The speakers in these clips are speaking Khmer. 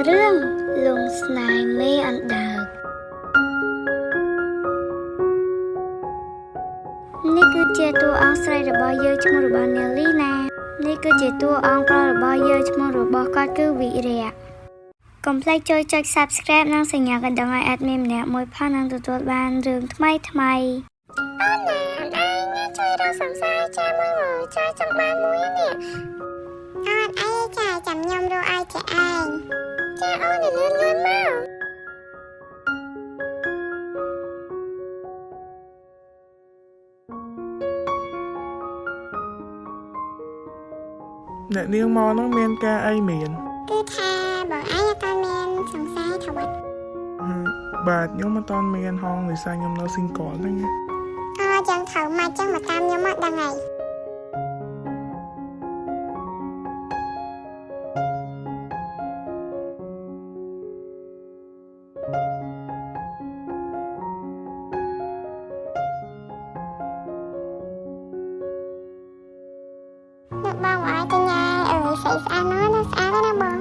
เรื่องลุงสไนเมอันดานี่คือเจตัวอังสไรระบายเยอะชมรบานเนลลี่นะนี่คือเจตัวอังปลาระบายเยอะชมรบากัดคือวิเรียกดไลค์จอย subscribe นั่งสัญญากันดังไอแอดมิมเนี่ยมวยผ้านั่งตัวบ้านเรื่องทำไมอ้าวนะไอ้เนี่ยช่วยเราสงสัยแจมือใจจังบ้านมวยเนี่ยอ้าวไอ้จ่าจำยำดูไอ้เจ้าไอ้เจ้าอ้าวเนี่ยเลื่อนมากអ្នកនាងមកនឹងមានការអីមែនគឺថាបងឯងអត់មានសង្ស័យថាវត្តបាទខ្ញុំមិនតាន់មានហងដោយសារខ្ញុំនៅ single ហ្នឹងចឹងត្រូវមកចឹងមកតាមខ្ញុំមកដឹងហើយបងអើយតញ្ញាស្អីស្អាតណាស់ស្អាតណាស់បង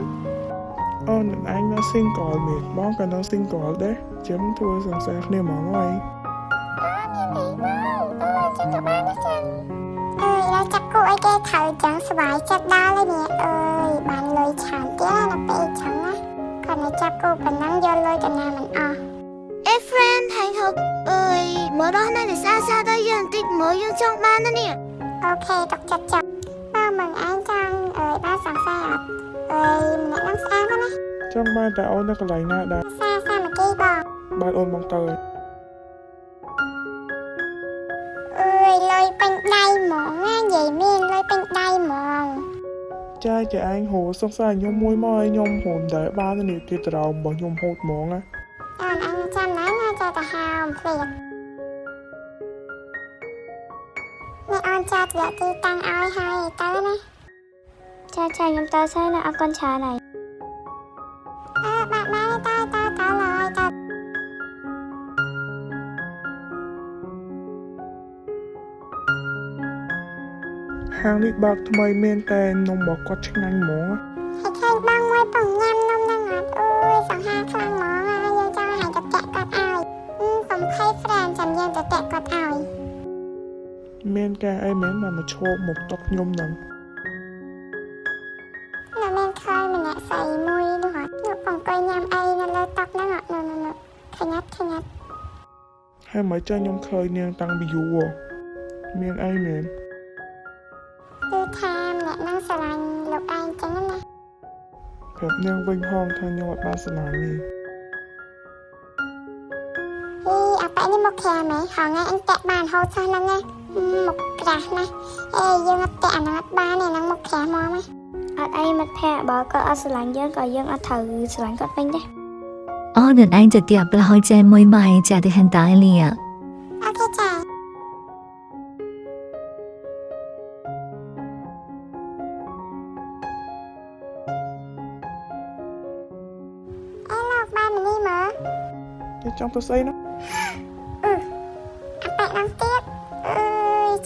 អូនឯងនៅ single មែនបងក៏នៅ single ដែរចឹងធ្វើសង្សារគ្នាហ្មងហើយចឹងក៏បានដែរចឹងដល់ចាប់គូអីគេត្រូវចឹងស្វាយចិត្តដល់ហើយនេះបានលុយឆានទៀតណាពេលចឹងណាគាត់នៅចាប់គូប៉ុណ្ណឹងយកលុយកណាមិនអស់friend ថៃហុកមកដល់ណានេះសាដល់យើងតិចមើលយើងចង់បានណានេះអូខេទុកចិត្តចាបងមិនឯងចង់បានសង្សារអត់ម្នាក់នឹងស្អាតណាចង់បានតែអូននៅកន្លែងណាដែរសាមកគេបងបាទអូនមកទៅលុយពេញដៃហ្មងណានិយាយមានលុយពេញដៃហ្មងចាឯងហូរសង្សារខ្ញុំមួយមកឲ្យខ្ញុំហូរដែរបាននេះគេត្រោមរបស់ខ្ញុំហូតហ្មងណាអញចាំណាចាទៅហៅភ្លេចនេះអូនចាទៅទីតាំងឲ្យហើយទៅណាចាខ្ញុំទៅហើយណាអរគុណច្រើនហើយបាទទៅឡើយទៅហាងនេះបើកថ្មីមែនតែនំរបស់គាត់ឆ្ងាញ់ហ្មងហើយឃើញបងមួយបងញ៉ាំនំហ្នឹងអត់សង្ហាខ្លាំងហ្មងយើងចង់ឲ្យទៅតាក់គាត់ឲ្យកុំភ័យ friend ចាំយើងទៅតាក់គាត់ឲ្យមានការអីមែនមកឈប់មកតុកខ្ញុំហ្នឹងមានឃើញម្នាក់ស្រីមួយនោះអត់នោះបងអង្គុយញ៉ាំអីនៅលើតុហ្នឹងអត់នោះខញាត់ហើយមកចាខ្ញុំឃើញនាងតាំងពីយូរមានអីមែនគឺថាម្នាក់ហ្នឹងស្រឡាញ់លោកឯងចឹងណាប្រាប់នាងវិញហងថាខ្ញុំអត់បានស្រឡាញ់នេះអាប៉ែនេះមកខាមែនហងៃអញតាក់បានហូតសោះហ្នឹងណាមកក្រាស់ណាយើងអត់តាក់អាហ្នឹងអត់បានទេហ្នឹងមកខាមកណាអត់អីមិត្តភក្តិបើគាត់អត់ស្រឡាញ់យើងក៏យើងអត់ត្រូវស្រឡាញ់គាត់វិញដែរអូនឯងទៅទៀតប្រហែលចេមួយម៉ៃចាទៅហិនតៃលីអូខេចាចង់ទៅស្អីណាអាប៉ែដល់ទៀត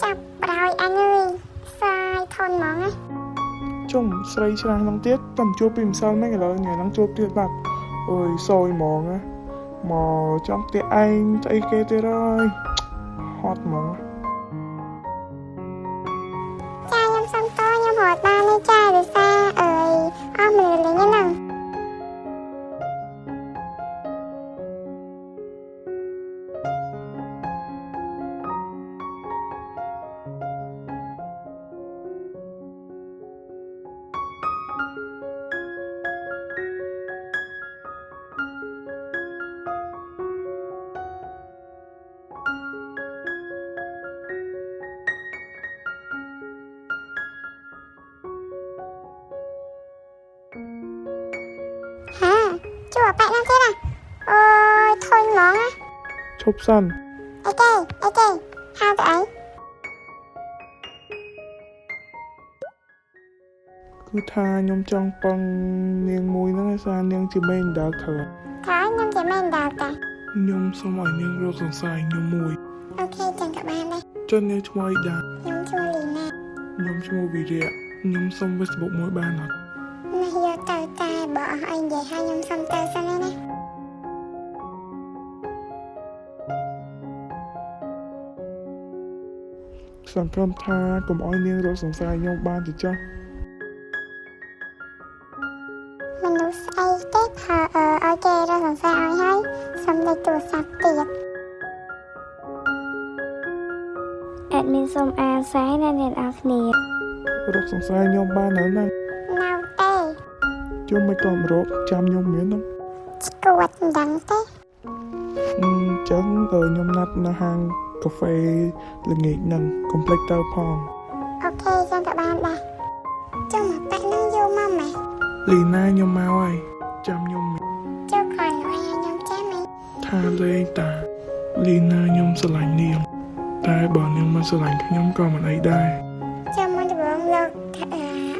ចាប់ប្រោយអញអើយសាយធន់ហ្មងណាជុំស្រីឆ្លាស់ហ្នឹងទៀតតែជួបពីម្សិលមិញឥឡូវថ្ងៃហ្នឹងជួបទៀតបាត់សយហ្មងណាមកចង់ផ្ទះឯងស្អីគេទៀតហើយហត់ហ្មងចាខ្ញុំសុំតខ្ញុំរត់បានទេចាដោយសារអស់មនុស្សលេងហ្នឹងជួបប៉ែហ្នឹងទៀតណាធុញហ្មងណាឈប់សិនអីគេហៅទៅអីគឺថាខ្ញុំចង់ប៉ឹងនាងមួយហ្នឹងឯសារនាងជាមេដាល់ធ្វើខ្ញុំជាមេដាល់តាខ្ញុំសូមឲ្យនាងរកសង្សារខ្ញុំមួយអូខេចឹងក៏បានដែរចុះនាងឈ្មោះអីដែរខ្ញុំឈ្មោះលីណាខ្ញុំឈ្មោះវិរិយខ្ញុំសុំ Facebook មួយបានអត់មកយកទៅតែប បើអស់អីនិយាយឲ្យខ្ញុំសុំទៅសិនណា សង្ឃឹមថាកុំឲ្យនាងរកសង្ស័យខ្ញុំបានទេចាស់ មនុស្សស្អីទេថាឲ្យគេរកសង្ស័យឲ្យហើយសុំលេខទូរស័ព្ទទៀត admin សូមអានសារណាអ្នកនរគ្នា រកសង្ស័យខ្ញុំបាននៅហ្នឹង នៅទេ ជុំមិនក៏រកចាំខ្ញុំមានហ្នឹង ស្គួតមិនដឹងទេ ចឹងខ្ញុំណាត់នៅហាងកាហ្វេល្ងាចហ្នឹងកុំភ្លេចទៅផង អូខេចឹងក៏បានដែរចុះមកប៉ាក់នឹងយកមកម៉េច លីណាខ្ញុំមកហើយចាំខ្ញុំមាន ចុះគ្រាន់ឲ្យខ្ញុំចាំឯង ថាលេងតាលីណាខ្ញុំស្រឡាញ់នាងតែបើនាងមិនស្រឡាញ់ខ្ញុំក៏មិនអីដែរ ចុះមកដំបងលោក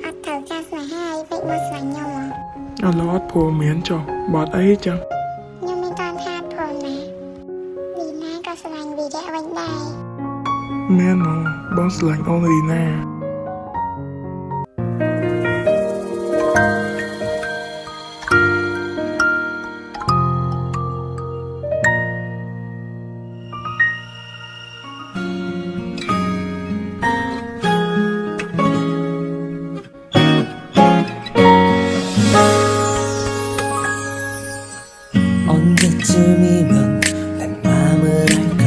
អត់ត្រូវការស្នេហាអីពេកមកស្លាញ់ខ្ញុំហ៎ ឥឡូវអត់ព្រមមានចុះបាត់អីចឹង ខ្ញុំមានតានថាព្រមណាលីណាក៏ស្រឡាញ់វីរៈវិញដែរ មែនហ៎បងស្រឡាញ់អូនលីណា 언제쯤이면 내 맘을 알까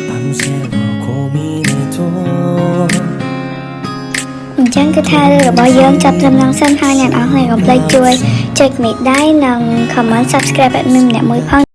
밤새워 고민해도 អញ្ចឹងគឺថារឿងរបស់យើងចាប់ត្រឹមហ្នឹងសិនហើយអ្នកនរគ្នាកុំភ្លេចជួយចុចមេដៃនិង comment subscribe ឲ្យមានម្នាក់មួយផង